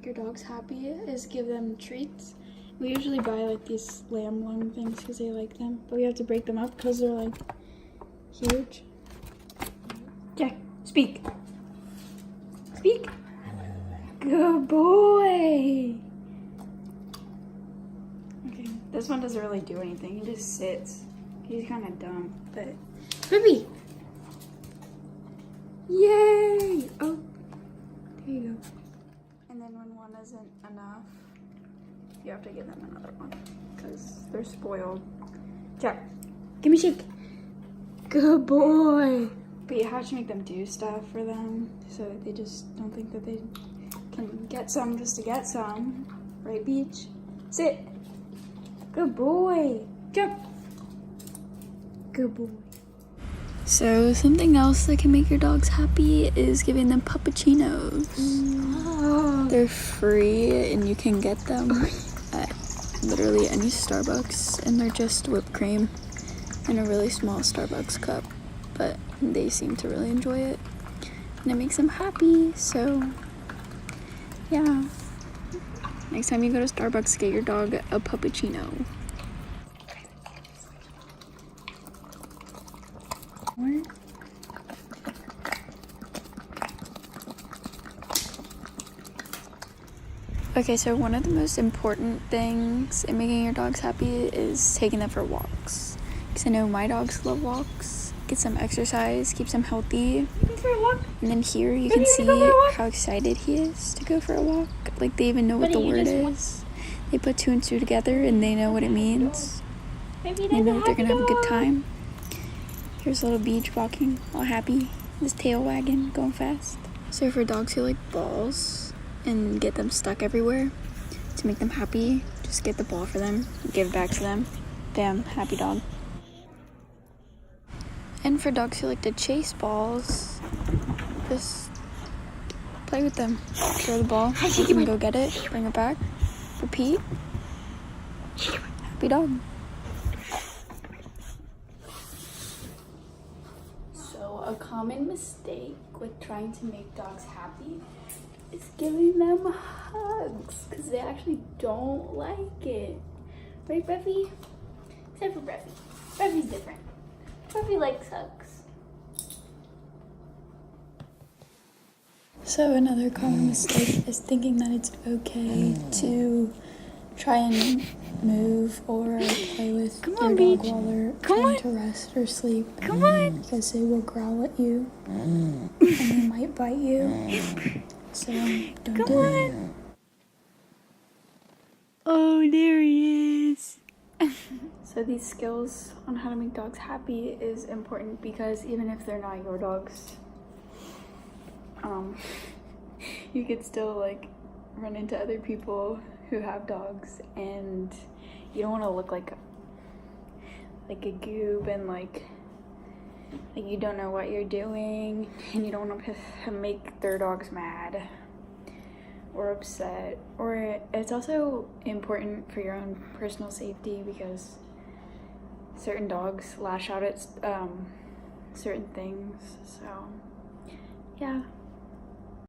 your dogs happy is give them treats. We usually buy like these lamb lung things because they like them, but we have to break them up because they're like huge. Jack, speak. Speak. Good boy. Okay, this one doesn't really do anything. He just sits. He's kind of dumb, but Ruby. Yay! Oh, there you go. And then when one isn't enough, you have to give them another one because they're spoiled. Jack, give me a shake. Good boy. But you have to make them do stuff for them so that they just don't think that they can get some just to get some. Right, Beach? Sit. Good boy. Jump. Good boy. So something else that can make your dogs happy is giving them puppuccinos. Oh. They're free and you can get them at literally any Starbucks, and they're just whipped cream in a really small Starbucks cup, but they seem to really enjoy it and it makes them happy. So yeah, next time you go to Starbucks, get your dog a puppuccino. Okay, so one of the most important things in making your dogs happy is taking them for walks. Because I know my dogs love walks. Get some exercise, keeps them healthy. And then here you can see how excited he is to go for a walk. Like they even know what the word is. They put 2 and 2 together and they know what it means. They know that they're gonna have a good time. Here's little Beach walking, all happy. His tail wagging, going fast. So for dogs who like balls and get them stuck everywhere, to make them happy, just get the ball for them, give it back to them. Bam, happy dog. And for dogs who like to chase balls, just play with them. Throw the ball, you can go get it, bring it back, repeat. Happy dog. So a common mistake with trying to make dogs happy is giving them hugs, because they actually don't like it. Right, Breffy? Except for Breffy. Breffy's different. Breffy likes hugs. So another common mistake is thinking that it's okay to try and move or play with your dog while they're trying to rest or sleep. Come on! Because they will growl at you and they might bite you. So don't do it. Oh, there he is. So these skills on how to make dogs happy is important because even if they're not your dogs, you could still like run into other people who have dogs, and you don't want to look like a goob and like you don't know what you're doing, and you don't want to make their dogs mad or upset. Or it's also important for your own personal safety because certain dogs lash out at certain things. So yeah.